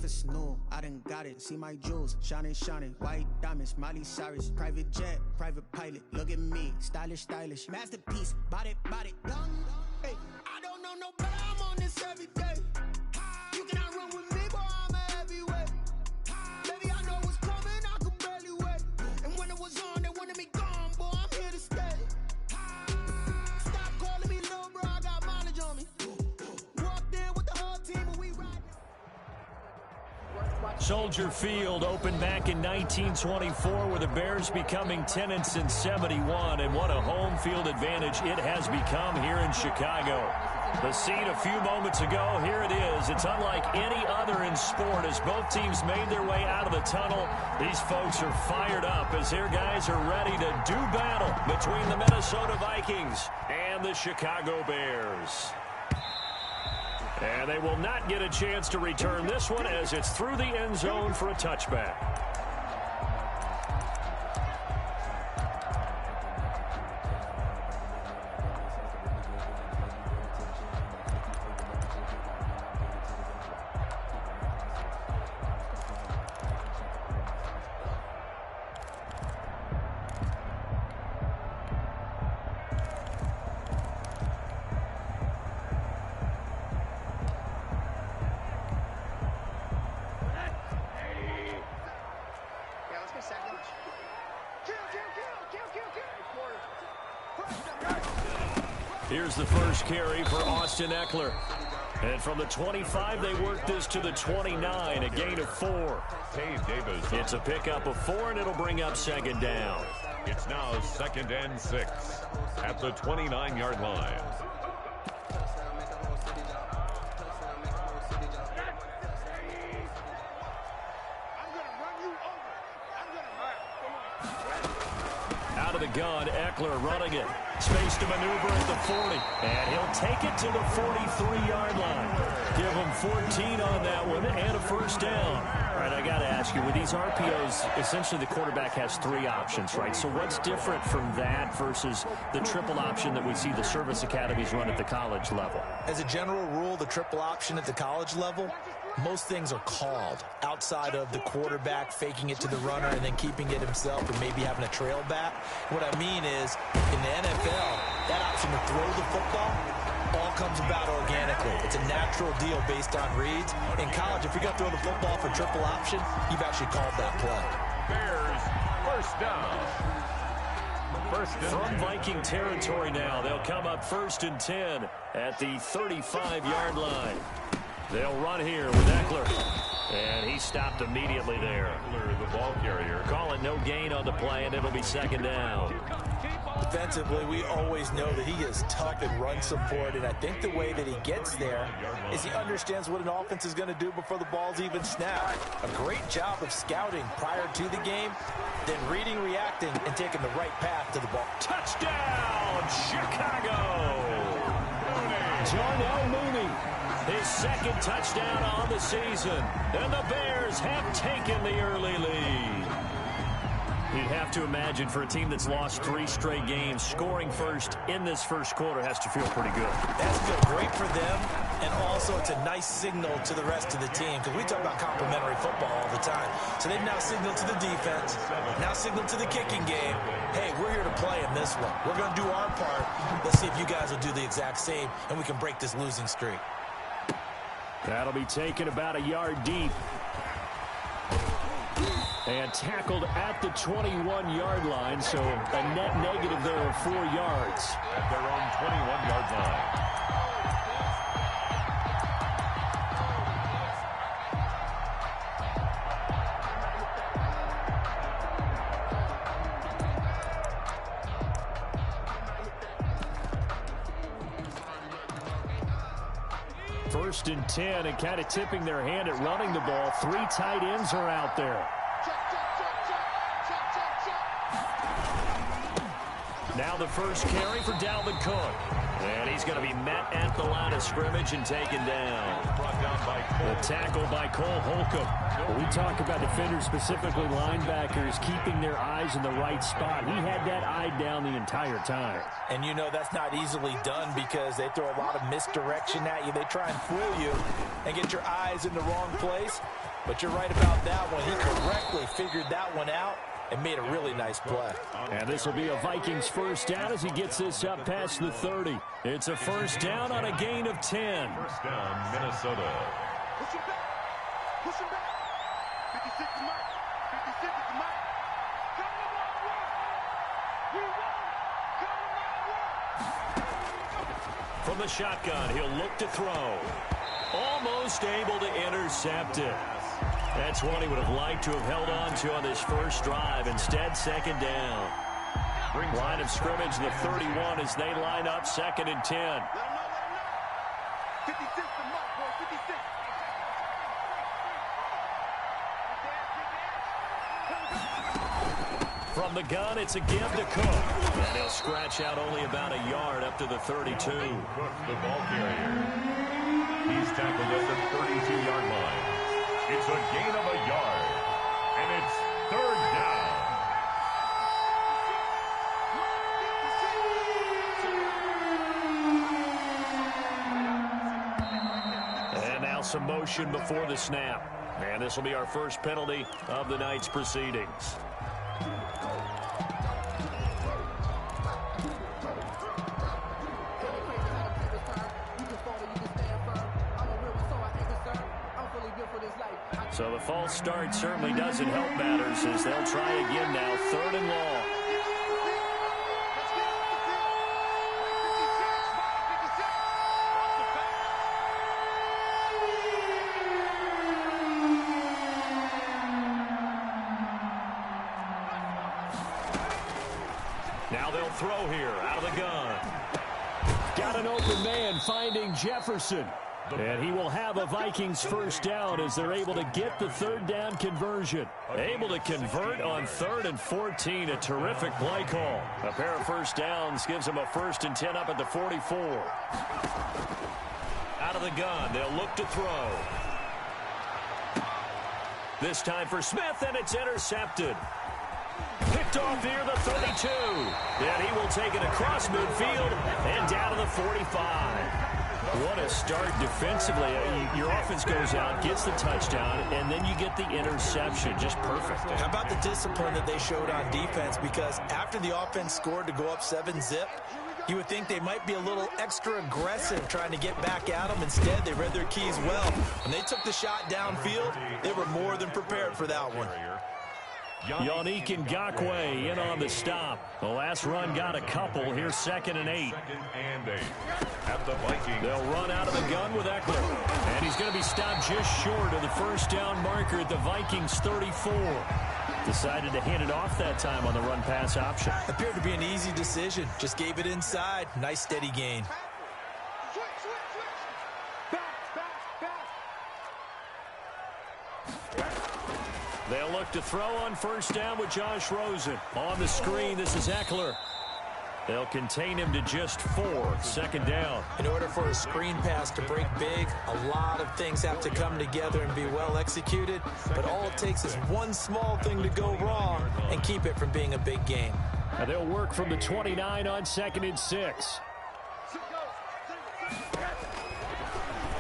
it's new. I done got it. See my jewels, shining, shining. White diamonds, Miley Cyrus. Private jet, private pilot. Look at me, stylish, stylish. Masterpiece, body, body. Young, hey, I don't know no better. I'm on this every day. You cannot run with me, boy. I'm a heavyweight. Baby, I know what's coming. I could barely wait. And when it was on, they wanted me gone, boy. I'm here to stay. Stop calling me little bro. I got mileage on me. Walked in with the whole team, and we ride. Soldier Field opened back in 1924 with the Bears becoming tenants in 71, and what a home field advantage it has become here in Chicago. The scene a few moments ago, here it is. It's unlike any other in sport as both teams made their way out of the tunnel. These folks are fired up as their guys are ready to do battle between the Minnesota Vikings and the Chicago Bears. And they will not get a chance to return this one as it's through the end zone for a touchback. Here's the first carry for Austin Eckler. And from the 25, they work this to the 29, a gain of 4. Dave Davis. It's a pickup of 4, and it'll bring up second down. It's now 2nd and 6 at the 29-yard line. Out of the gun, Eckler running it. Space to maneuver at the 40. And he'll take it to the 43-yard line. Give him 14 on that one and a first down. All right, I got to ask you, with these RPOs, essentially the quarterback has 3 options, right? So what's different from that versus the triple option that we see the service academies run at the college level? As a general rule, the triple option at the college level, most things are called outside of the quarterback faking it to the runner and then keeping it himself and maybe having a trail back. What I mean is, in the NFL, that option to throw the football all comes about organically. It's a natural deal based on reads. In college, if you're going to throw the football for triple option, you've actually called that play. Bears, first down. From Viking territory now, they'll come up 1st and 10 at the 35-yard line. They'll run here with Eckler. And he stopped immediately there. Eckler, the ball carrier. Call it no gain on the play, and it'll be second down. Defensively, we always know that he is tough in run support, and I think the way that he gets there is he understands what an offense is going to do before the ball's even snapped. A great job of scouting prior to the game, then reading, reacting, and taking the right path to the ball. Touchdown, Chicago! Darnell Mooney, his 2nd touchdown on the season, and the Bears have taken the early lead. You'd have to imagine for a team that's lost 3 straight games, scoring first in this first quarter has to feel pretty good. It has to feel great for them, and also it's a nice signal to the rest of the team, because we talk about complimentary football all the time. So they've now signaled to the defense, now signaled to the kicking game, hey, we're here to play in this one. We're going to do our part. Let's see if you guys will do the exact same, and we can break this losing streak. That'll be taken about a yard deep. And tackled at the 21-yard line, so a net negative there of 4 yards. At their own 21-yard line. First and 10, and kind of tipping their hand at running the ball. 3 tight ends are out there. Now the first carry for Dalvin Cook. And he's going to be met at the line of scrimmage and taken down. The tackle by Cole Holcomb. When we talk about defenders, specifically linebackers, keeping their eyes in the right spot, he had that eye down the entire time. And you know that's not easily done because they throw a lot of misdirection at you. They try and fool you and get your eyes in the wrong place. But you're right about that one. He correctly figured that one out and made a really nice play. And this will be a Vikings first down as he gets this up past the 30. It's a first down on a gain of 10. First down, Minnesota. Push him back. Push him back. 56 is Mike. 56 is Mike. Come to my work. We won. Come to my work. From the shotgun, he'll look to throw. Almost able to intercept it. That's one he would have liked to have held on to on this first drive. Instead, second down. Line of scrimmage, the 31 as they line up, 2nd and 10. Let him know. 56 to Mike, boy. 56. From the gun, it's a give to Cook. And he'll scratch out only about a yard up to the 32. Cook, the ball carrier. He's tackled at the 32-yard line. It's a gain of a yard. And it's 3rd down. And now some motion before the snap. And this will be our first penalty of the night's proceedings. So the false start certainly doesn't help matters as they'll try again now, 3rd and long. Now they'll throw here out of the gun. Got an open man finding Jefferson. And he will have a Vikings first down as they're able to get the 3rd down conversion. Able to convert on 3rd and 14. A terrific play call. A pair of first downs gives them a 1st and 10 up at the 44. Out of the gun, they'll look to throw. This time for Smith, and it's intercepted. Picked off near the 32. And he will take it across midfield and down to the 45. What a start defensively. Your offense goes out, gets the touchdown, and then you get the interception. Just perfect. How about the discipline that they showed on defense? Because after the offense scored to go up 7-zip, you would think they might be a little extra aggressive trying to get back at them. Instead, they read their keys well. When they took the shot downfield, they were more than prepared for that one. Yannick Ngakoue in on the stop. The last run got a couple. Here's 2nd and 8. 2nd and 8. At the Vikings. They'll run out of the gun with Eckler. And he's going to be stopped just short of the first down marker at the Vikings 34. Decided to hand it off that time on the run-pass option. Appeared to be an easy decision. Just gave it inside. Nice steady gain. They'll look to throw on first down with Josh Rosen. On the screen, this is Eckler. They'll contain him to just 4. 2nd down. In order for a screen pass to break big, a lot of things have to come together and be well executed. But all it takes is one small thing to go wrong and keep it from being a big gain. And they'll work from the 29 on 2nd and 6.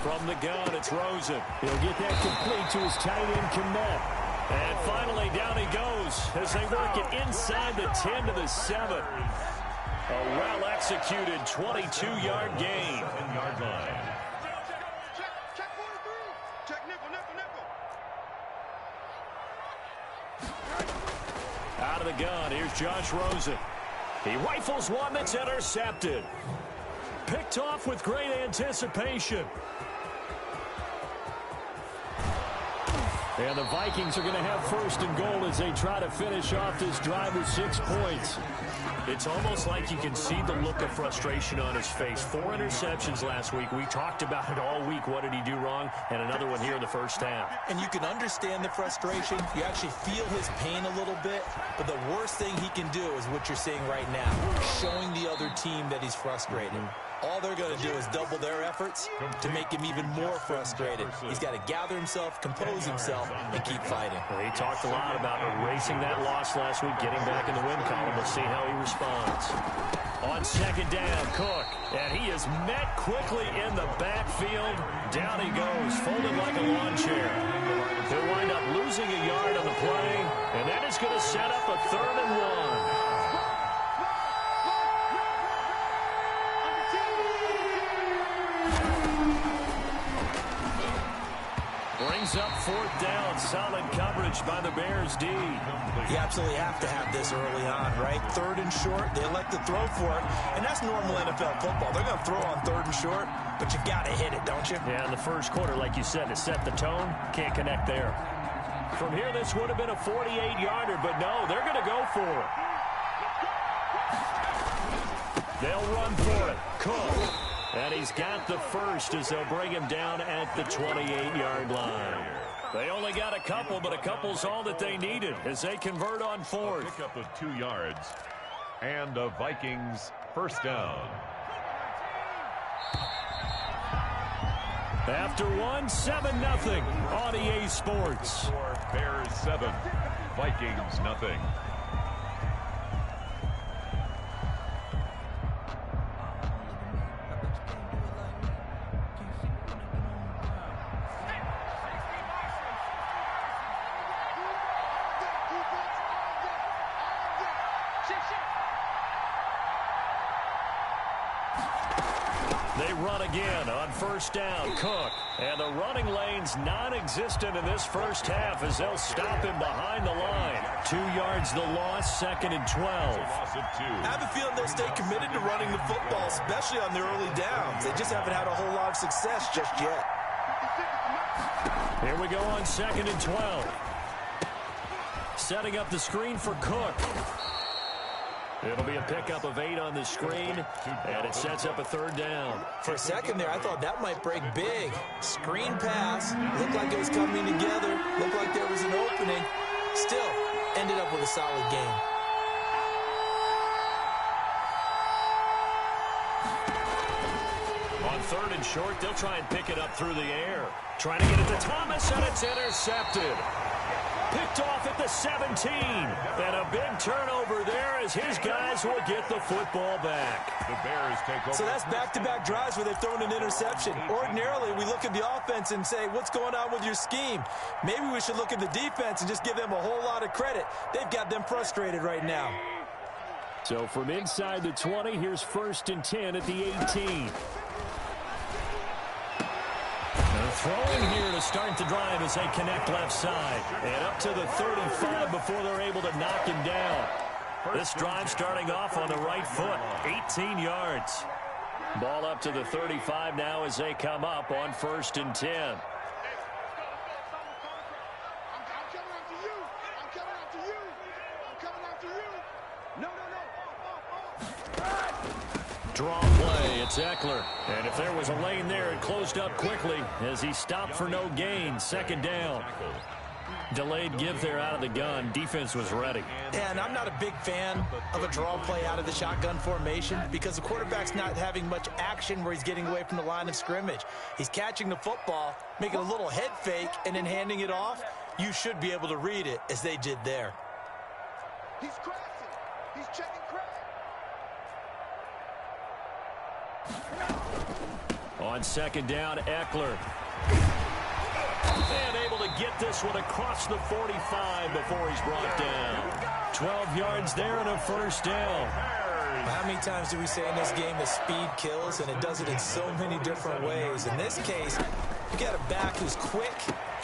From the gun, it's Rosen. He'll get that complete to his tight end, Kmet. And finally, down he goes as they work it inside the 10 to the 7. A well-executed 22-yard gain. 10-yard line. Check 43. Check nickel. Out of the gun, here's Josh Rosen. He rifles one that's intercepted. Picked off with great anticipation. And the Vikings are going to have 1st and goal as they try to finish off this drive with 6 points. It's almost like you can see the look of frustration on his face. 4 interceptions last week. We talked about it all week. What did he do wrong? And another one here in the first half. And you can understand the frustration. You actually feel his pain a little bit. But the worst thing he can do is what you're seeing right now, showing the other team that he's frustrated. All they're going to do is double their efforts to make him even more frustrated. He's got to gather himself, compose himself, and keep fighting. Well, he talked a lot about erasing that loss last week, getting back in the win column. We'll see how he responds. On second down, Cook, and he is met quickly in the backfield. Down he goes, folded like a lawn chair. He'll wind up losing a yard on the play, and that is going to set up a 3rd and 1. Brings up 4th down. Solid coverage by the Bears D. You absolutely have to have this early on, right? 3rd and short. They elect to throw for it, and that's normal NFL football. They're going to throw on 3rd and short, but you got to hit it, don't you? Yeah, in the first quarter, like you said, to set the tone, can't connect there. From here, this would have been a 48-yarder, but no, they're going to go for it. They'll run for it. Cook. And he's got the first as they'll bring him down at the 28-yard line. They only got a couple, but a couple's all that they needed as they convert on 4th. Pick up of 2 yards and the Vikings 1st down. After 7-0 on EA Sports. Bears 7, Vikings nothing. They run again on 1st down. Cook. And the running lane's non-existent in this first half as they'll stop him behind the line. 2 yards the loss, 2nd and 12. I have a feeling they'll stay committed to running the football, especially on the early downs. They just haven't had a whole lot of success just yet. Here we go on 2nd and 12. Setting up the screen for Cook. It'll be a pickup of 8 on the screen, and it sets up a 3rd down. For a second there, I thought that might break big. Screen pass. Looked like it was coming together. Looked like there was an opening. Still, ended up with a solid game. On 3rd and short, they'll try and pick it up through the air. Trying to get it to Thomas, and it's intercepted. Picked off at the 17. And a big turnover there as his guys will get the football back. The Bears take over. So that's back-to-back drives where they've thrown an interception. Ordinarily, we look at the offense and say, what's going on with your scheme? Maybe we should look at the defense and just give them a whole lot of credit. They've got them frustrated right now. So from inside the 20, here's 1st and 10 at the 18. They're throwing here to start the drive as they connect left side. And up to the 35 before they're able to knock him down. This drive starting off on the right foot, 18 yards. Ball up to the 35 now as they come up on 1st and 10. Draw play, it's Eckler. And if there was a lane there, it closed up quickly as he stopped for no gain. 2nd down. Delayed give there out of the gun. Defense was ready. And I'm not a big fan of a draw play out of the shotgun formation because the quarterback's not having much action where he's getting away from the line of scrimmage. He's catching the football, making a little head fake, and then handing it off. You should be able to read it as they did there. He's crashing. He's checking crash. On 2nd down, Eckler. And able to get this one across the 45 before he's brought down. 12 yards there and a 1st down. How many times do we say in this game that speed kills, and it does it in so many different ways? In this case, you got a back who's quick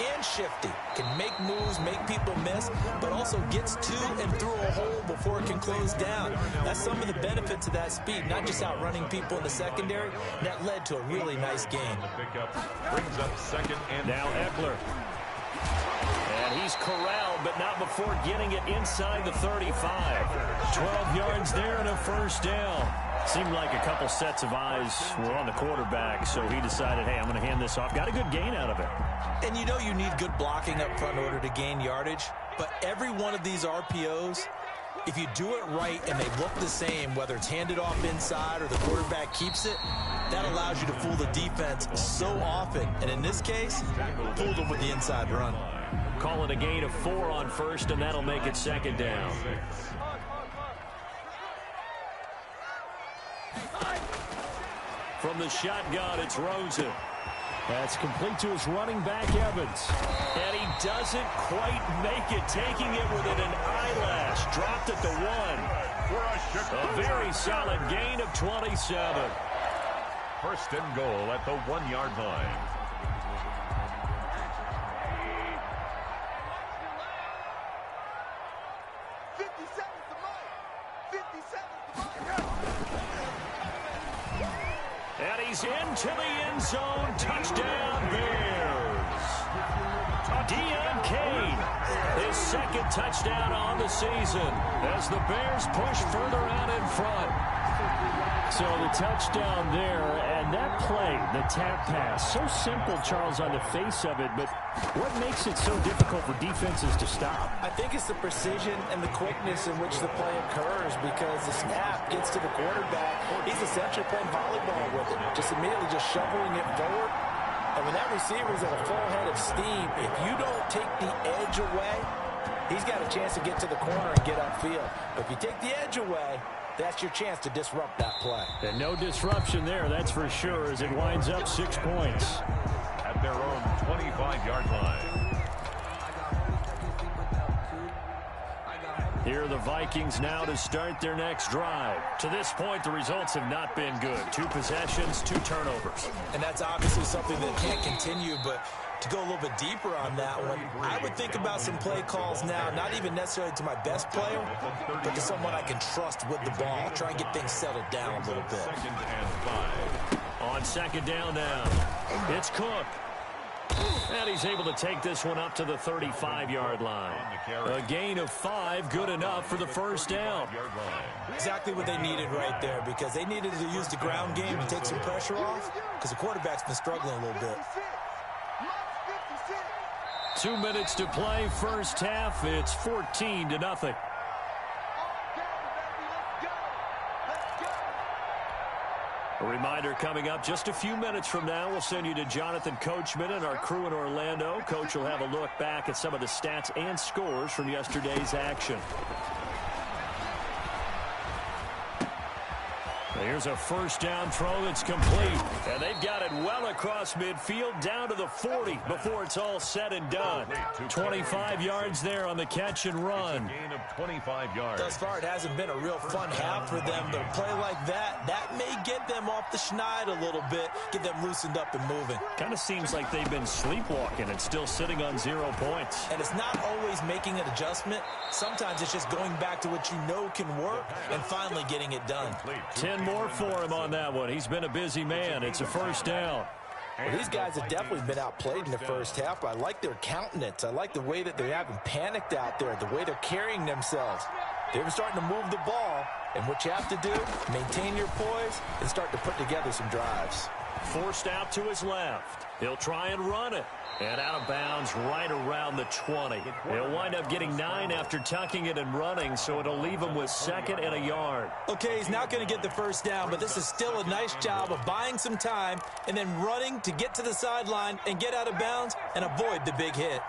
and shifty, can make moves, make people miss, but also gets to and through a hole before it can close down. That's some of the benefits of that speed, not just outrunning people in the secondary. That led to a really nice game. Brings up 2nd and now Eckler. And he's corralled, but not before getting it inside the 35. 12 yards there and a 1st down. Seemed like a couple sets of eyes were on the quarterback, so he decided, hey, I'm going to hand this off. Got a good gain out of it. And you need good blocking up front in order to gain yardage, but every one of these RPOs If you do it right and they look the same, whether it's handed off inside or the quarterback keeps it, that allows you to fool the defense so often. And in this case, fooled them with the inside run. Call it a gain of 4 on first, and that'll make it second down. From the shotgun, it's Rosen. That's complete to his running back, Evans. And he doesn't quite make it, taking it within an eyelash. Dropped at the 1. A very solid gain of 27. First and goal at the 1-yard line. And he's into the end zone. Touchdown, Bears. Deon Cain, his second touchdown on the season as the Bears push further out in front. So the touchdown there, and that play, the tap pass, so simple, Charles, on the face of it, but what makes it so difficult for defenses to stop? I think it's the precision and the quickness in which the play occurs, because the snap gets to the quarterback. He's essentially playing volleyball with it, just immediately just shoveling it forward. And when that receiver's at a full head of steam, if you don't take the edge away, he's got a chance to get to the corner and get upfield. But if you take the edge away, that's your chance to disrupt that play. And no disruption there, that's for sure, as it winds up 6 points. At their own 25-yard line. Here are the Vikings now to start their next drive. To this point, the results have not been good. 2 possessions, 2 turnovers. And that's obviously something that can't continue, but to go a little bit deeper on that one, I would think about some play calls now, not even necessarily to my best player, but to someone I can trust with the ball. Try and get things settled down a little bit. Second and 5. On second down now, it's Cook. And he's able to take this one up to the 35-yard line. A gain of 5, good enough for the first down. Exactly what they needed right there, because they needed to use the ground game to take some pressure off, because the quarterback's been struggling a little bit. 2 minutes to play, first half. It's 14-0. A reminder coming up just a few minutes from now. We'll send you to Jonathan Coachman and our crew in Orlando. Coach will have a look back at some of the stats and scores from yesterday's action. Here's a first down throw that's complete. And they've got it well across midfield down to the 40 before it's all said and done. 25 yards there on the catch and run. Gain of 25 yards. Thus far, it hasn't been a real fun half for them, but a play like that may get them off the schneid a little bit, get them loosened up and moving. Kind of seems like they've been sleepwalking and still sitting on 0 points. And it's not always making an adjustment. Sometimes it's just going back to what you know can work and finally getting it done. 10 more for him on that one. He's been a busy man. It's a first down. Well, these guys have definitely been outplayed in the first half, but I like their countenance. I like the way that they haven't panicked out there, the way they're carrying themselves. They're starting to move the ball, and what you have to do, maintain your poise and start to put together some drives. Forced out to his left. He'll try and run it. And out of bounds right around the 20. He'll wind up getting 9 after tucking it and running, so it'll leave him with 2nd and a yard. Okay, he's not going to get the first down, but this is still a nice job of buying some time and then running to get to the sideline and get out of bounds and avoid the big hit.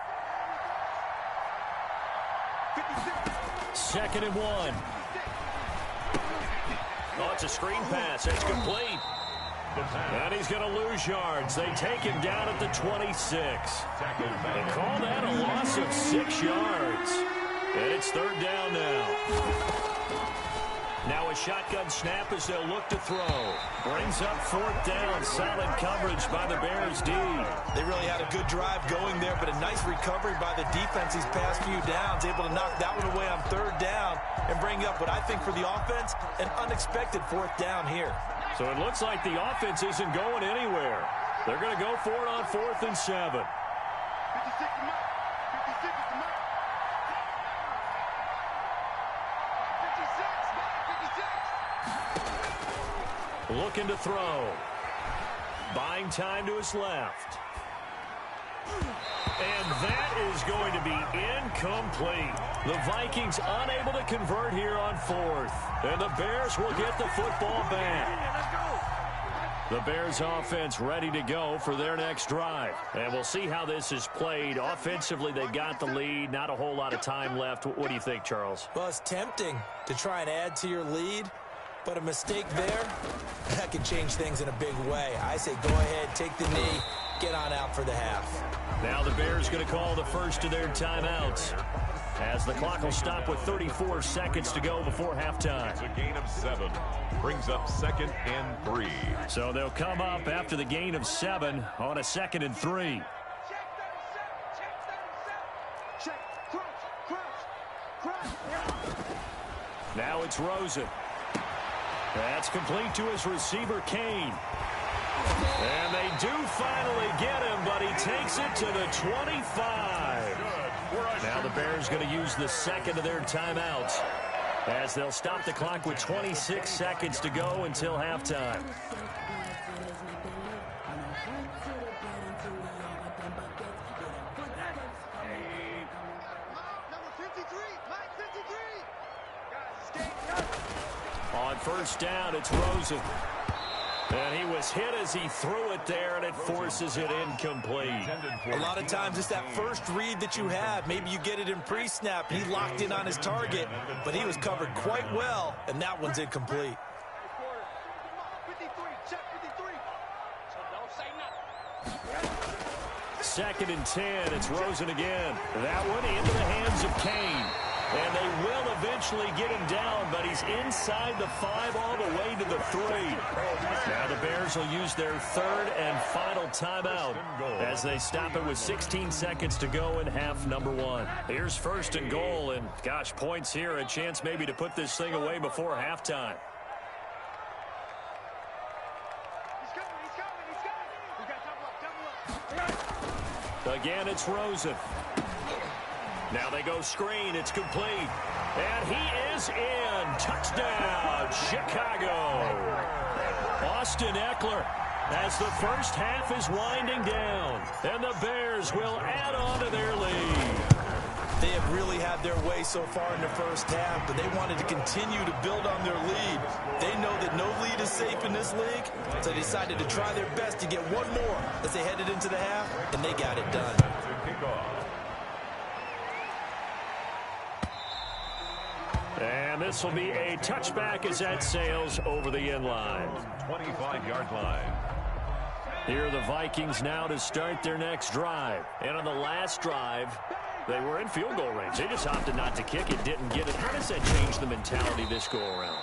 2nd and 1. Oh, it's a screen pass. It's complete. And he's going to lose yards. They take him down at the 26. They call that a loss of 6 yards. And it's 3rd down now. Now a shotgun snap as they'll look to throw. Brings up 4th down. Solid coverage by the Bears D. They really had a good drive going there, but a nice recovery by the defense these past few downs. Able to knock that one away on 3rd down and bring up what I think for the offense, an unexpected 4th down here. So it looks like the offense isn't going anywhere. They're going to go for it on 4th and 7. 56 is mine. 56 is mine. 56. Looking to throw. Buying time to his left. And that is going to be incomplete. The Vikings unable to convert here on fourth. And the Bears will get the football back. The Bears offense ready to go for their next drive. And we'll see how this is played. Offensively, they've got the lead. Not a whole lot of time left. What do you think, Charles? Well, it's tempting to try and add to your lead. But a mistake there, that could change things in a big way. I say go ahead, take the knee, get on out for the half. Now the Bears going to call the first of their timeouts, as the clock will stop with 34 seconds to go before halftime. It's a gain of 7. Brings up 2nd and 3. So they'll come up after the gain of 7 on a 2nd and 3. Now it's Rosen. That's complete to his receiver, Kane. And they do finally get him, but he takes it to the 25. Now the Bears going to use the second of their timeouts, as they'll stop the clock with 26 seconds to go until halftime. On first down, it's Rosen. And he was hit as he threw it there, and it forces it incomplete. A lot of times it's that first read that you have. Maybe you get it in pre-snap. He locked in on his target, but he was covered quite well, and that one's incomplete. Second and 10, it's Rosen again. That one into the hands of Kane. And they will eventually get him down, but he's inside the 5 all the way to the 3. Now the Bears will use their third and final timeout as they stop it with 16 seconds to go in half number 1. Here's first and goal, and gosh, points here, a chance maybe to put this thing away before halftime. Again, it's Rosen. Now they go screen. It's complete. And he is in. Touchdown, Chicago. Austin Eckler, as the first half is winding down. And the Bears will add on to their lead. They have really had their way so far in the first half, but they wanted to continue to build on their lead. They know that no lead is safe in this league, so they decided to try their best to get one more as they headed into the half, and they got it done. And this will be a touchback as that sails over the end line. 25-yard line. Here are the Vikings now to start their next drive. And on the last drive, they were in field goal range. They just opted not to kick it, didn't get it. How does that change the mentality this go around?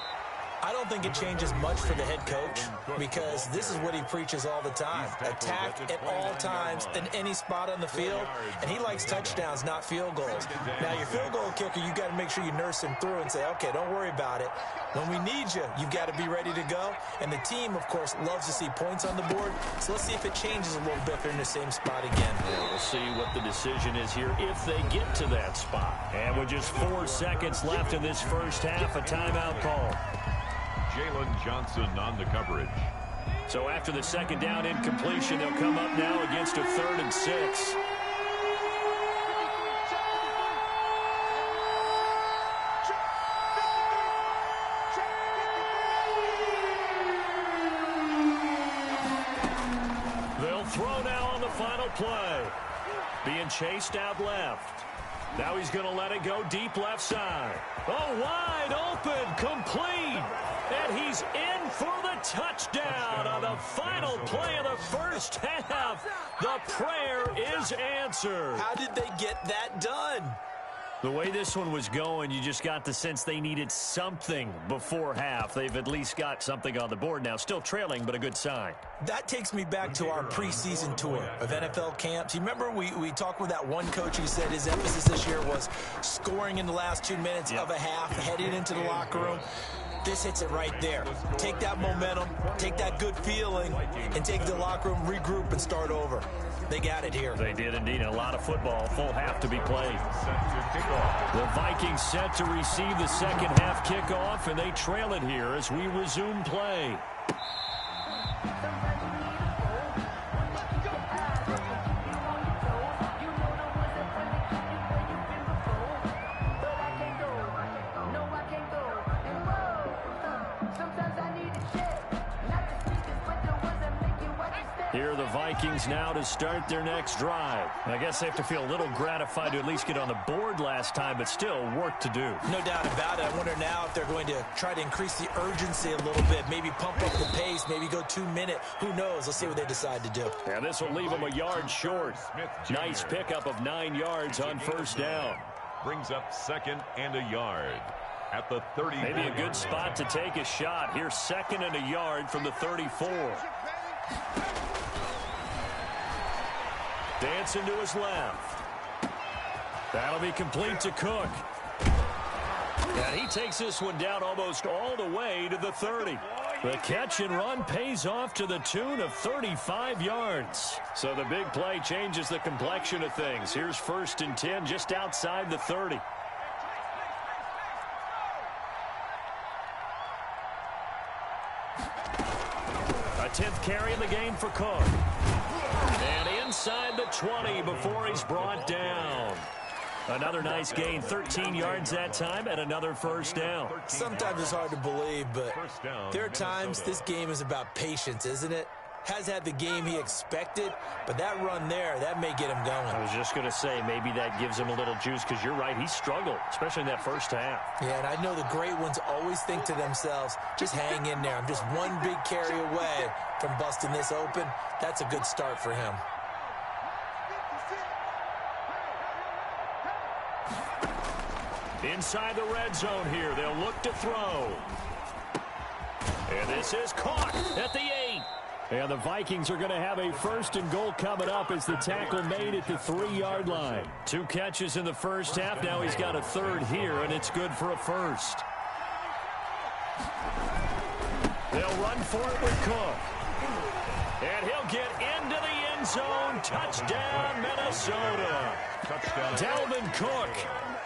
I don't think it changes much for the head coach, because this is what he preaches all the time. Attack at all times in any spot on the field, and he likes touchdowns, not field goals. Now, your field goal kicker, you got to make sure you nurse him through and say, okay, don't worry about it. When we need you, you've got to be ready to go. And the team, of course, loves to see points on the board. So let's see if it changes a little bit if they're in the same spot again. Yeah, we'll see what the decision is here if they get to that spot. And with just 4 seconds left in this first half, a timeout call. Jalen Johnson on the coverage. So after the second down incompletion, they'll come up now against a 3rd and 6. They'll throw now on the final play. Being chased out left. Now he's going to let it go deep left side. Oh, wide open, complete. And he's in for the touchdown on the final play of the first half. The prayer is answered. How did they get that done? The way this one was going, you just got the sense they needed something before half. They've at least got something on the board now. Still trailing, but a good sign. That takes me back to our preseason tour of NFL camps. You remember we talked with that one coach who said his emphasis this year was scoring in the last 2 minutes of a half, heading into the locker room. This hits it right there. Take that momentum, take that good feeling, and take the locker room, regroup, and start over. They got it here. They did indeed. A lot of football, full half to be played. The Vikings set to receive the second half kickoff, and they trail it here as we resume play. Here are the Vikings now to start their next drive. I guess they have to feel a little gratified to at least get on the board last time, but still work to do. No doubt about it. I wonder now if they're going to try to increase the urgency a little bit, maybe pump up the pace, maybe go 2-minute. Who knows? Let's see what they decide to do. And this will leave them a yard short. Nice pickup of 9 yards on first down. Brings up 2nd and a yard at the 30. Maybe a good spot to take a shot. Here's 2nd and a yard from the 34. Dancing to his left. That'll be complete to Cook. And he takes this one down almost all the way to the 30. The catch and run pays off to the tune of 35 yards. So the big play changes the complexion of things. Here's 1st and 10 just outside the 30. A 10th carry in the game for Cook. And inside the 20 before he's brought down. Another nice gain, 13 yards that time, and another first down. Sometimes it's hard to believe, but there are times this game is about patience, isn't it? Has had the game he expected, but that run there, that may get him going. I was just going to say, maybe that gives him a little juice, because you're right, he struggled, especially in that first half. Yeah, and I know the great ones always think to themselves, just hang in there. I'm just one big carry away from busting this open. That's a good start for him. Inside the red zone here, they'll look to throw. And this is caught at the 8. And the Vikings are going to have a 1st and goal coming up as the tackle made at the 3-yard line. 2 catches in the first half. Now he's got a 3rd here, and it's good for a 1st. They'll run for it with Cook. And he'll get into the end zone. Touchdown, Minnesota. Touchdown. Dalvin Cook.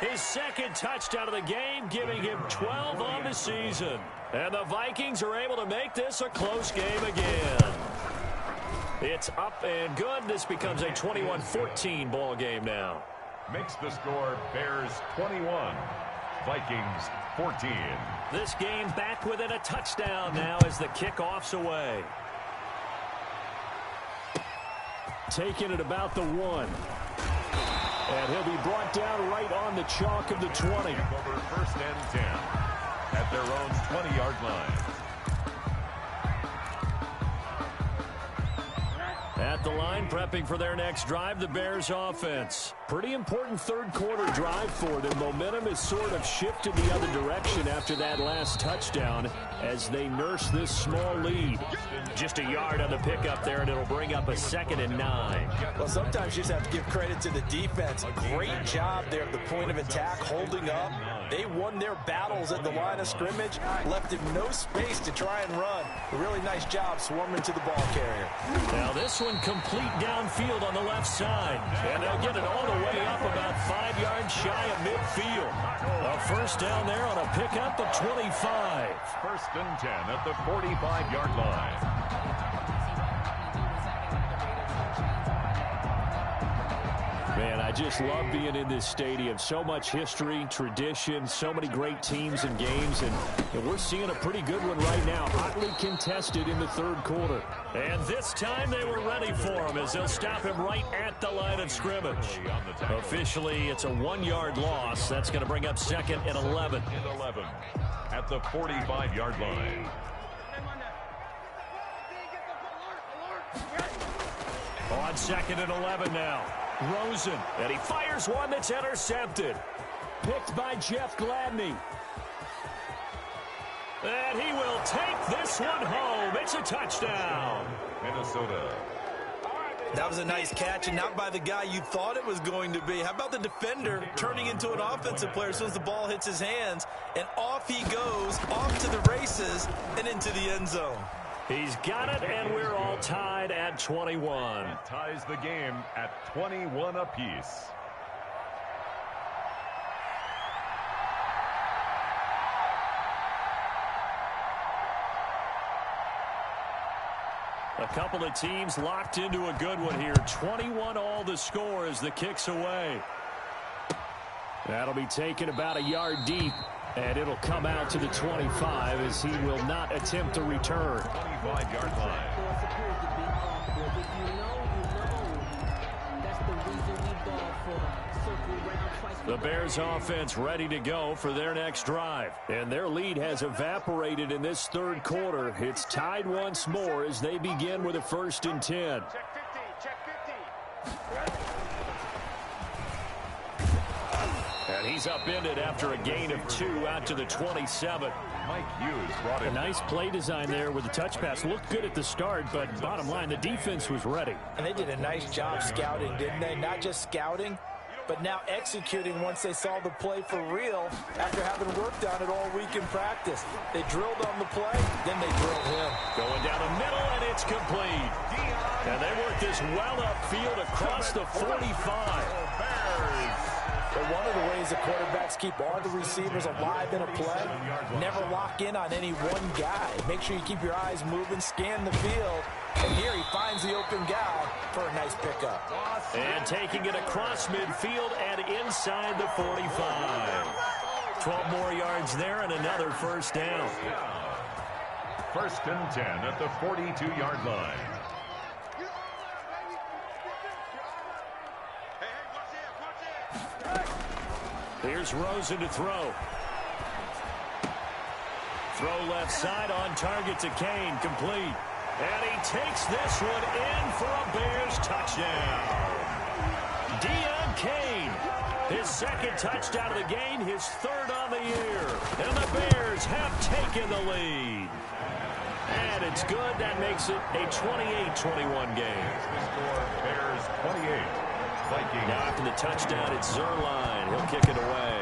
His 2nd touchdown of the game, giving him 12 on the season. And the Vikings are able to make this a close game again. It's up and good. This becomes a 21-14 ball game now. Makes the score Bears 21, Vikings 14. This game back within a touchdown now as the kickoff's away. Taking it about the 1. And he'll be brought down right on the chalk of the 20. Over 1st and 10 at their own 20-yard line. At the line, prepping for their next drive, the Bears offense. Pretty important 3rd quarter drive for them. Momentum has sort of shifted the other direction after that last touchdown as they nurse this small lead. Just a yard on the pickup there, and it'll bring up a 2nd and 9. Well, sometimes you just have to give credit to the defense. Great job there at the point of attack, holding up. They won their battles at the line of scrimmage, left him no space to try and run. A really nice job swarming to the ball carrier. Now this one complete downfield on the left side. And they'll get it all the way up about 5 yards shy of midfield. A 1st down there on a pickup of 25. 1st and 10 at the 45-yard line. Man, I just love being in this stadium. So much history, tradition, so many great teams and games, and we're seeing a pretty good one right now. Hotly contested in the 3rd quarter. And this time they were ready for him as they'll stop him right at the line of scrimmage. Officially, it's a 1-yard loss. That's going to bring up 2nd and 11. At the 45-yard line. On 2nd and 11 now. Rosen, and he fires one that's intercepted. Picked by Jeff Gladney. And he will take this one home. It's a touchdown. Minnesota. That was a nice catch, and not by the guy you thought it was going to be. How about the defender turning into an offensive player as soon as the ball hits his hands, and off he goes, off to the races, and into the end zone. He's got it, and we're all tied at 21. It ties the game at 21 apiece. A couple of teams locked into a good one here. 21 all the score as the kick's away. That'll be taken about a yard deep. And it'll come out to the 25 as he will not attempt to return. 25-yard line. The Bears offense ready to go for their next drive. And their lead has evaporated in this third quarter. It's tied once more as they begin with a 1st and 10. Check 50, check 50. And he's upended after a gain of 2 out to the 27. Mike Hughes brought A it. nice play design there with the touch pass. Looked good at the start, but bottom line, the defense was ready. And they did a nice job scouting, didn't they? Not just scouting, but now executing once they saw the play for real after having worked on it all week in practice. They drilled on the play, then they drilled him. Going down the middle, and it's complete. And they work this well upfield across the 45. But one of the ways the quarterbacks keep all the receivers alive in a play, never lock in on any one guy. Make sure you keep your eyes moving, scan the field. And here he finds the open guy for a nice pickup. And taking it across midfield and inside the 45. 12 more yards there and another 1st down. 1st and 10 at the 42-yard line. Here's Rosen to throw. Throw left side on target to Kane, complete. And he takes this one in for a Bears touchdown. Deon Kane, his 2nd touchdown of the game, his 3rd on the year. And the Bears have taken the lead. And it's good. That makes it a 28-21 game. Score Bears 28. Vikings. Now after the touchdown, it's Zerline. He'll kick it away.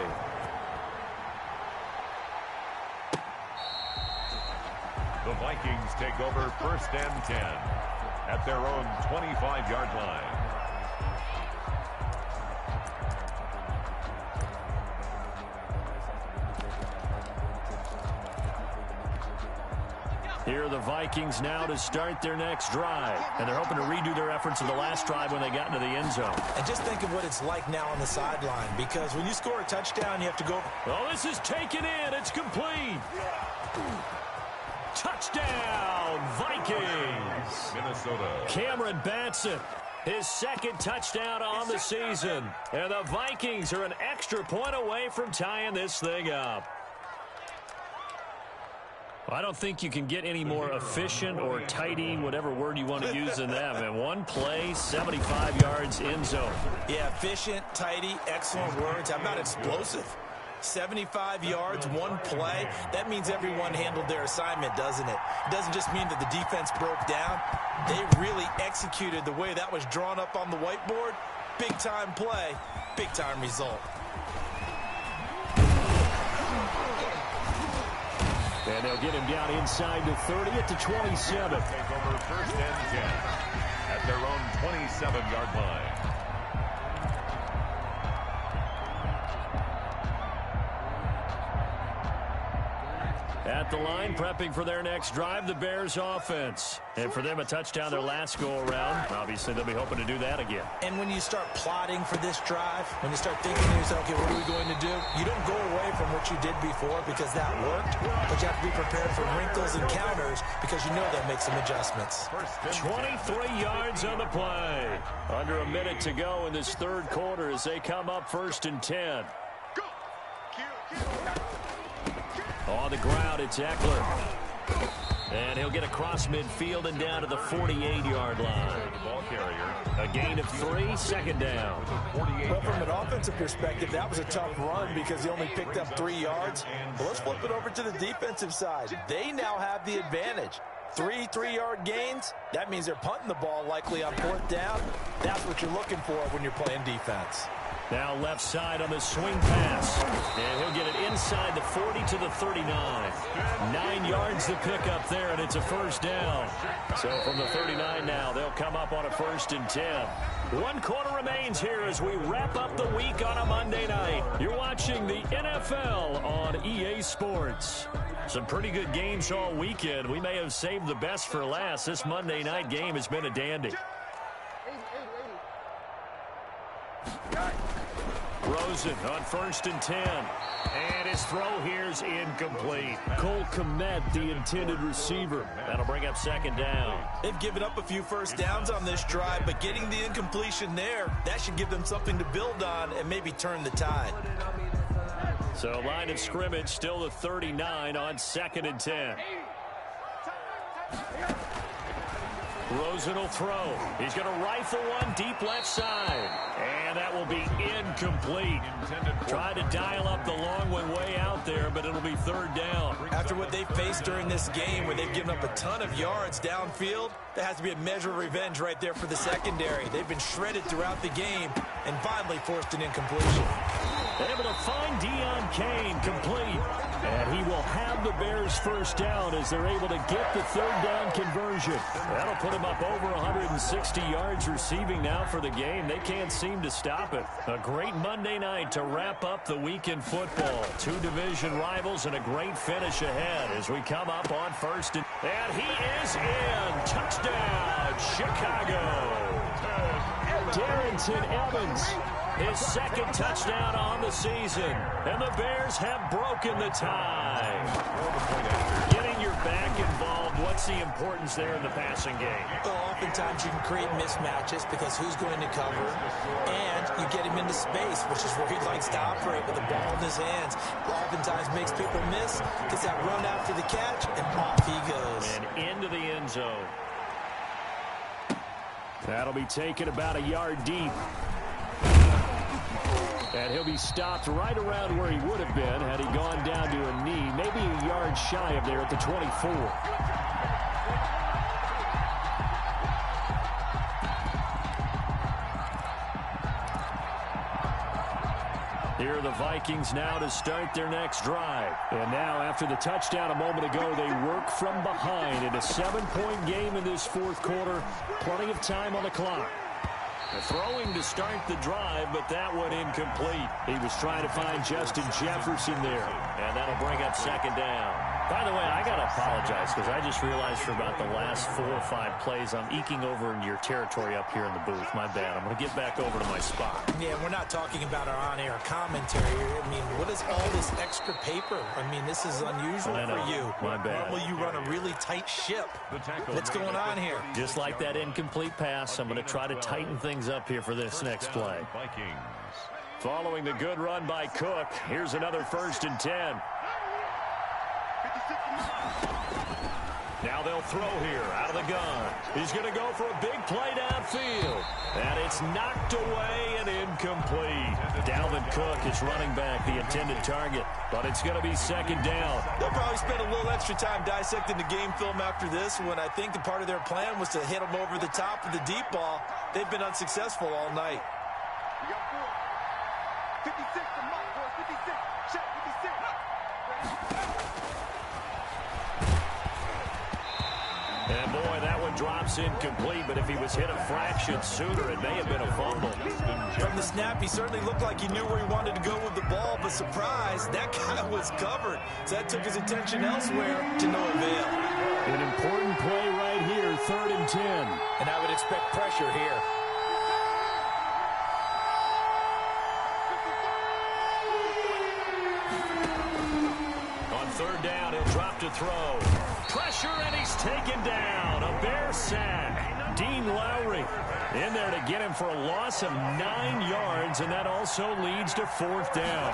The Vikings take over 1st and 10 at their own 25-yard line. Here are the Vikings now to start their next drive. And they're hoping to redo their efforts in the last drive when they got into the end zone. And just think of what it's like now on the sideline, because when you score a touchdown, you have to go. Oh, this is taken in. It's complete. Touchdown, Vikings. Minnesota. Cameron Batson, his 2nd touchdown on the season. And the Vikings are an extra point away from tying this thing up. I don't think you can get any more efficient or tidy, whatever word you want to use in that. And one play, 75 yards, end zone. Yeah, efficient, tidy, excellent words. How about explosive? 75 yards, one play. That means everyone handled their assignment, doesn't it? It doesn't just mean that the defense broke down. They really executed the way that was drawn up on the whiteboard. Big-time play, big-time result. And they'll get him down inside the 30 at the 27. Take over 1st and 10 at their own 27-yard line. At the line, prepping for their next drive, the Bears offense. And for them, a touchdown their last go-around. Obviously, they'll be hoping to do that again. And when you start plotting for this drive, when you start thinking to yourself, okay, what are we going to do? You don't go away from what you did before because that worked, but you have to be prepared for wrinkles and counters because you know they'll make some adjustments. 23 yards on the play. Under a minute to go in this third quarter as they come up 1st and 10. On the ground, it's Eckler. And he'll get across midfield and down to the 48-yard line. Ball carrier. A gain of 3, 2nd down. Well, from an offensive perspective, that was a tough run because he only picked up 3 yards. Well, let's flip it over to the defensive side. They now have the advantage. 3 3-yard gains, that means they're punting the ball likely on 4th down. That's what you're looking for when you're playing defense. Now left side on the swing pass. And he'll get it inside the 40 to the 39. 9 yards to pick up there, and it's a 1st down. So from the 39 now, they'll come up on a 1st and 10. 1 quarter remains here as we wrap up the week on a Monday night. You're watching the NFL on EA Sports. Some pretty good games all weekend. We may have saved the best for last. This Monday night game has been a dandy. Rosen on 1st and 10. And his throw here's incomplete. Cole Kmet, the intended receiver. That'll bring up 2nd down. They've given up a few first downs on this drive, but getting the incompletion there, that should give them something to build on and maybe turn the tide. So line of scrimmage still the 39 on 2nd and 10. Rosen will throw. He's going to rifle one deep left side. And that will be incomplete. Tried to dial up the long one way out there, but it'll be 3rd down. After what they faced during this game where they've given up a ton of yards downfield, there has to be a measure of revenge right there for the secondary. They've been shredded throughout the game and finally forced an incompletion. Able to find Deion Kane complete. And he will have the Bears 1st down as they're able to get the 3rd down conversion. That'll put him up over 160 yards receiving now for the game. They can't seem to stop it. A great Monday night to wrap up the week in football. 2 division rivals and a great finish ahead as we come up on 1st and he is in. Touchdown, Chicago. Darrington Evans. His 2nd touchdown on the season. And the Bears have broken the tie. Getting your back involved, what's the importance there in the passing game? Well, oftentimes you can create mismatches because who's going to cover, and you get him into space, which is where he likes to operate with the ball in his hands. Oftentimes makes people miss, gets that run after the catch, and off he goes. And into the end zone. That'll be taken about a yard deep. And he'll be stopped right around where he would have been had he gone down to a knee, maybe a yard shy of there at the 24. Here are the Vikings now to start their next drive. And now, after the touchdown a moment ago, they work from behind in a 7-point game in this 4th quarter. Plenty of time on the clock. Throwing to start the drive, but that one incomplete. He was trying to find Justin Jefferson there. And that'll bring up 2nd down. By the way, I got to apologize because I just realized for about the last 4 or 5 plays, I'm eking over into your territory up here in the booth. My bad. I'm going to get back over to my spot. Yeah, we're not talking about our on-air commentary. I mean, what is all this extra paper? I mean, this is unusual for you. My bad. Normally you run a really tight ship. What's going on here? Just like that incomplete pass, I'm going to try to tighten things up here for this next play. Following the good run by Cook, here's another 1st and 10. Now they'll throw here out of the gun. He's going to go for a big play downfield. And it's knocked away and incomplete. Dalvin Cook is running back, the intended target. But it's going to be 2nd down. They'll probably spend a little extra time dissecting the game film after this when I think the part of their plan was to hit them over the top of the deep ball. They've been unsuccessful all night. We got 4. 56 to Mike, boys. 56. Check, 56. And boy, that one drops incomplete, but if he was hit a fraction sooner, it may have been a fumble. From the snap, he certainly looked like he knew where he wanted to go with the ball, but surprise, that guy was covered. So that took his attention elsewhere to no avail. An important play right here, 3rd and 10. And I would expect pressure here. On 3rd down, he'll drop to throw. Pressure, and he's taken down. A Bear sack. Dean Lowry in there to get him for a loss of 9 yards, and that also leads to 4th down.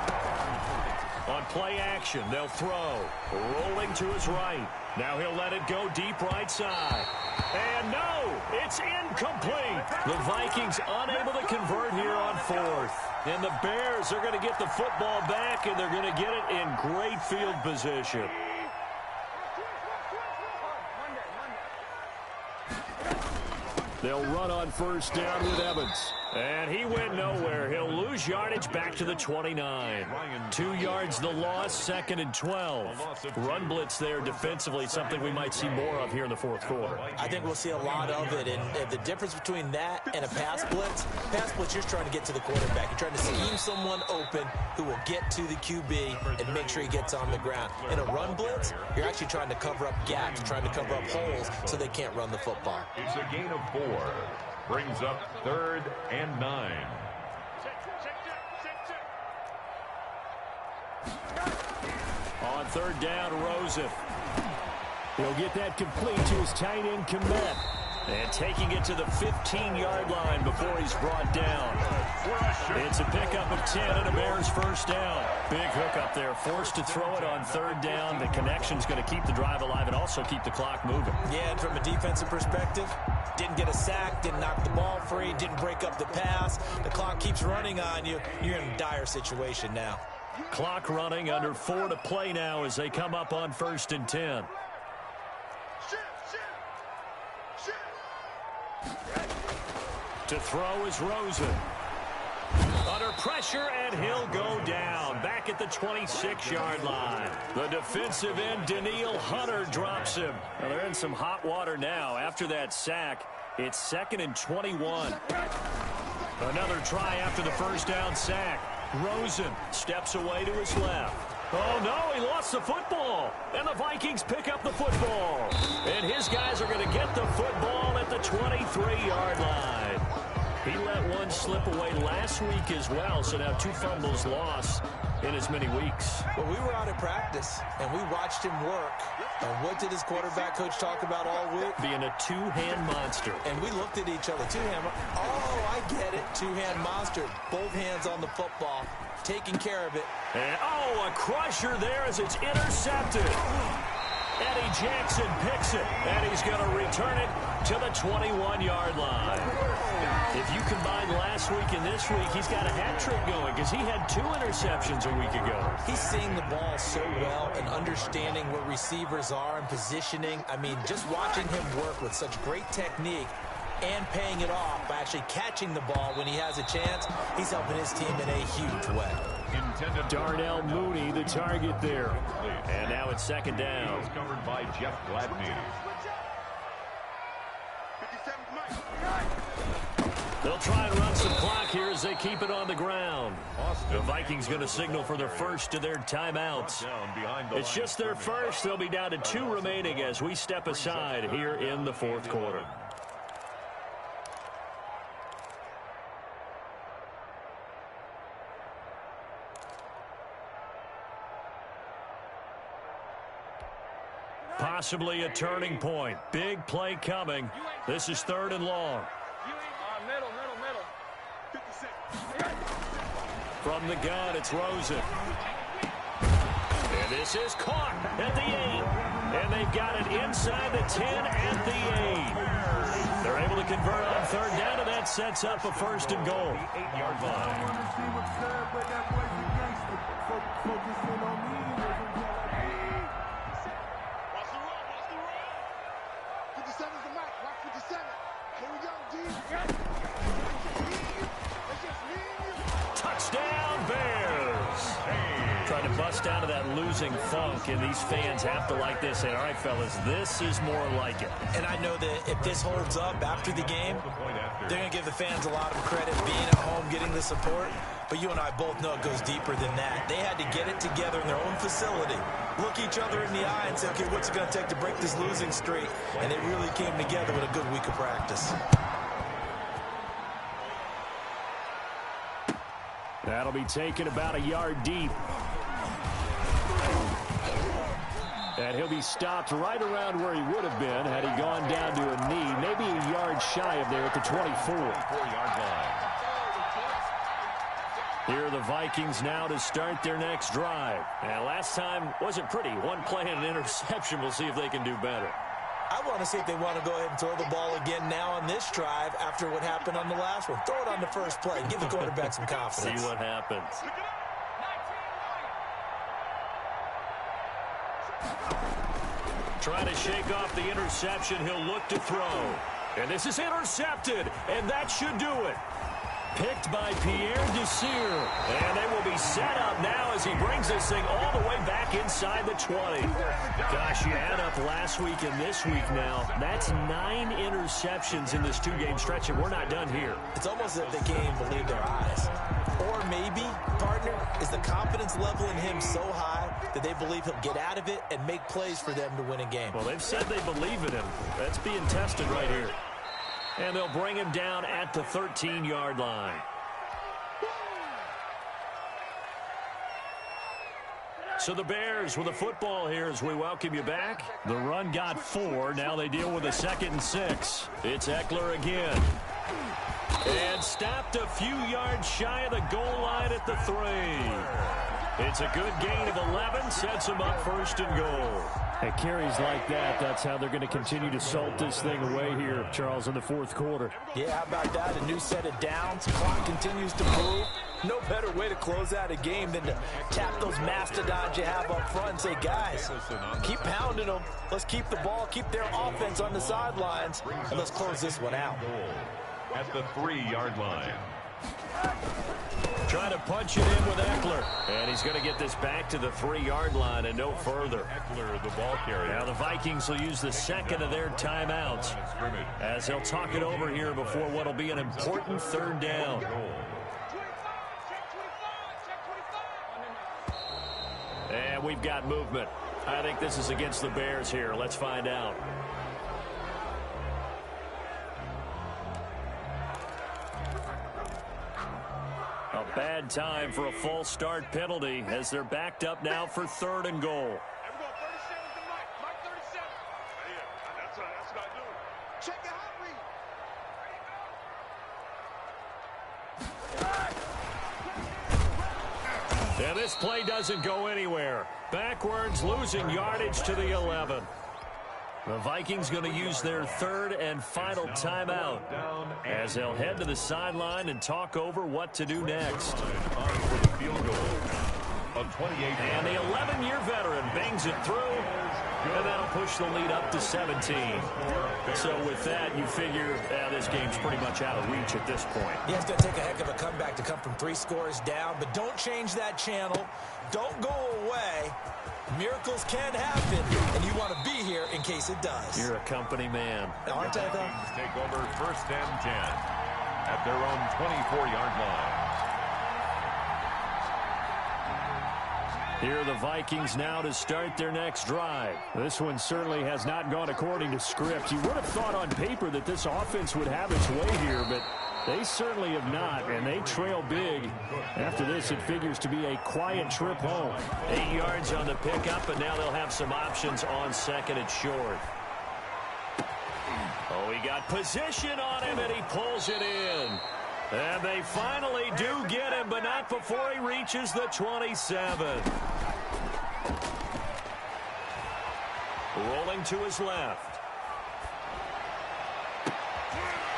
On play action, they'll throw. Rolling to his right. Now he'll let it go deep right side. And no, it's incomplete. The Vikings unable to convert here on 4th. And the Bears are going to get the football back, and they're going to get it in great field position. They'll run on 1st down with Evans. And he went nowhere. He'll lose yardage back to the 29. 2 yards the loss, 2nd and 12. Run blitz there defensively, something we might see more of here in the 4th quarter. I think we'll see a lot of it, and the difference between that and a pass blitz, you're trying to get to the quarterback. You're trying to scheme someone open who will get to the QB and make sure he gets on the ground. In a run blitz, you're actually trying to cover up gaps, trying to cover up holes so they can't run the football. It's a gain of 4. Brings up 3rd and 9. On third down, Rosen. He'll get that complete to his tight end, Komet. And taking it to the 15-yard line before he's brought down. It's a pickup of 10 and a Bears first down. Big hook up there, forced to throw it on third down. The connection's going to keep the drive alive and also keep the clock moving. Yeah, and from a defensive perspective, didn't get a sack, didn't knock the ball free, didn't break up the pass. The clock keeps running on you. You're in a dire situation now. Clock running, under 4 to play now as they come up on 1st and 10. To throw is Rosen. Under pressure, and he'll go down. Back at the 26-yard line. The defensive end, Daniil Hunter, drops him. Well, they're in some hot water now. After that sack, it's 2nd and 21. Another try after the first down sack. Rosen steps away to his left. Oh, no, he lost the football. And the Vikings pick up the football. And his guys are going to get the football at the 23-yard line. He let one slip away last week as well, so now 2 fumbles lost in as many weeks. Well, we were out at practice, and we watched him work. And what did his quarterback coach talk about all week? Being a two-hand monster. And we looked at each other. Two-hand. Oh, I get it. Two-hand monster. Both hands on the football. Taking care of it. And, oh, a crusher there as it's intercepted. Eddie Jackson picks it, and he's going to return it to the 21-yard line. If you combine last week and this week, he's got a hat trick going because he had 2 interceptions a week ago. He's seeing the ball so well and understanding where receivers are and positioning. I mean, just watching him work with such great technique and paying it off by actually catching the ball when he has a chance, he's helping his team in a huge way. Darnell Mooney, the target there. And now it's 2nd down. It's covered by Jeff Gladney. They'll try and run some clock here as they keep it on the ground. The Vikings going to signal for their first of their timeouts. It's just their first. They'll be down to 2 remaining as we step aside here in the 4th quarter. Possibly a turning point. Big play coming. This is 3rd and long. Middle. From the gun, it's Rosen. And this is caught at the 8. And they've got it inside the 10 at the 8. They're able to convert on 3rd down, and that sets up a 1st and goal. 8-yard line. Touchdown, Bears. Trying to bust out of that losing funk, and these fans have to like this. Say, all right, fellas, this is more like it. And I know that if this holds up after the game, they're going to give the fans a lot of credit being at home, getting the support. But you and I both know it goes deeper than that. They had to get it together in their own facility, look each other in the eye and say, okay, what's it going to take to break this losing streak? And they really came together with a good week of practice. That'll be taken about a yard deep. And he'll be stopped right around where he would have been had he gone down to a knee, maybe a yard shy of there at the 24. 4-yard line. Here are the Vikings now to start their next drive. And last time wasn't pretty. One play and an interception. We'll see if they can do better. I want to see if they want to go ahead and throw the ball again now on this drive after what happened on the last one. Throw it on the first play. Give the quarterback some confidence. See what happens. Trying to shake off the interception. He'll look to throw. And this is intercepted. And that should do it. Picked by Pierre Desir. And they will be set up now as he brings this thing all the way back inside the 20. Gosh, you add up last week and this week now. That's 9 interceptions in this 2-game stretch, and we're not done here. It's almost as if they can't even believe their eyes. Or maybe, partner, is the confidence level in him so high that they believe he'll get out of it and make plays for them to win a game. Well, they've said they believe in him. That's being tested right here. And they'll bring him down at the 13-yard line. So the Bears with the football here as we welcome you back. The run got 4. Now they deal with a 2nd and 6. It's Eckler again. And stopped a few yards shy of the goal line at the 3. It's a good gain of 11. Sets them up 1st and goal. At carries like that, that's how they're going to continue to salt this thing away here, Charles, in the 4th quarter. Yeah, how about that? A new set of downs. Clock continues to move. No better way to close out a game than to tap those mastodons you have up front and say, guys, keep pounding them. Let's keep the ball, keep their offense on the sidelines, and let's close this one out. At the 3-yard line. Trying to punch it in with Eckler. And he's going to get this back to the 3-yard line and no further. Eckler, the ball carrier. Now the Vikings will use the 2nd of their timeouts as they'll talk it over here before what will be an important 3rd down. And we've got movement. I think this is against the Bears here. Let's find out. A bad time for a false start penalty as they're backed up now for 3rd and goal. And this play doesn't go anywhere. Backwards, losing yardage to the 11. The Vikings going to use their 3rd and final timeout as they'll head to the sideline and talk over what to do next. And the 11-year veteran bangs it through, and that'll push the lead up to 17. So with that, you figure this game's pretty much out of reach at this point. Yeah, it's going to take a heck of a comeback to come from 3 scores down, but don't change that channel. Don't go away. Miracles can happen, and you want to be here in case it does. You're a company man. Aren't I, though? Take over 1st and 10 at their own 24-yard line. Here are the Vikings now to start their next drive. This one certainly has not gone according to script. You would have thought on paper that this offense would have its way here, but they certainly have not, and they trail big. After this, it figures to be a quiet trip home. 8 yards on the pickup, and now they'll have some options on 2nd and short. Oh, he got position on him, and he pulls it in. And they finally do get him, but not before he reaches the 27. Rolling to his left.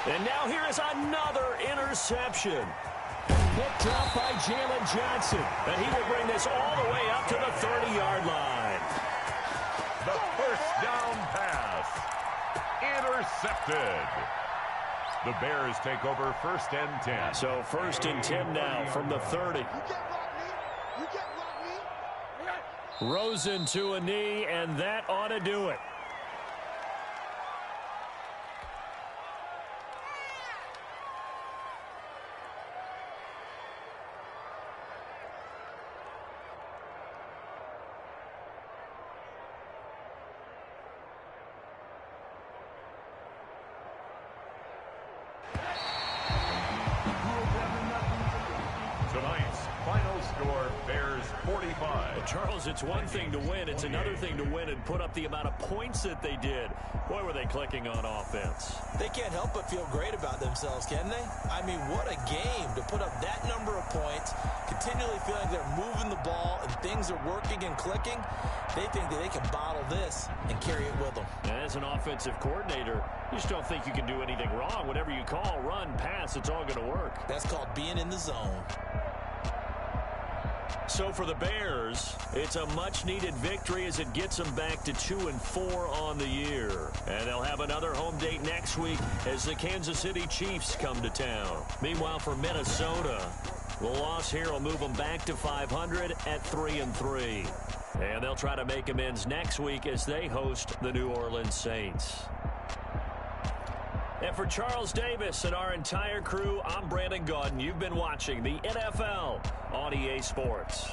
And now here is another interception. Picked up by Jalen Johnson. And he will bring this all the way up to the 30-yard line. The 1st down pass. Intercepted. The Bears take over 1st and 10. So 1st and 10 now from the 30. Rosen to a knee, and that ought to do it. Charles, it's one thing to win. It's another thing to win and put up the amount of points that they did. Boy, were they clicking on offense. They can't help but feel great about themselves, can they? I mean, what a game to put up that number of points, continually feeling they're moving the ball and things are working and clicking. They think that they can bottle this and carry it with them. As an offensive coordinator, you just don't think you can do anything wrong. Whatever you call, run, pass, it's all going to work. That's called being in the zone. So for the Bears, it's a much-needed victory as it gets them back to 2-4 on the year. And they'll have another home date next week as the Kansas City Chiefs come to town. Meanwhile, for Minnesota, the loss here will move them back to 500 at 3-3. And they'll try to make amends next week as they host the New Orleans Saints. And for Charles Davis and our entire crew, I'm Brandon Gaudin. You've been watching the NFL on EA Sports.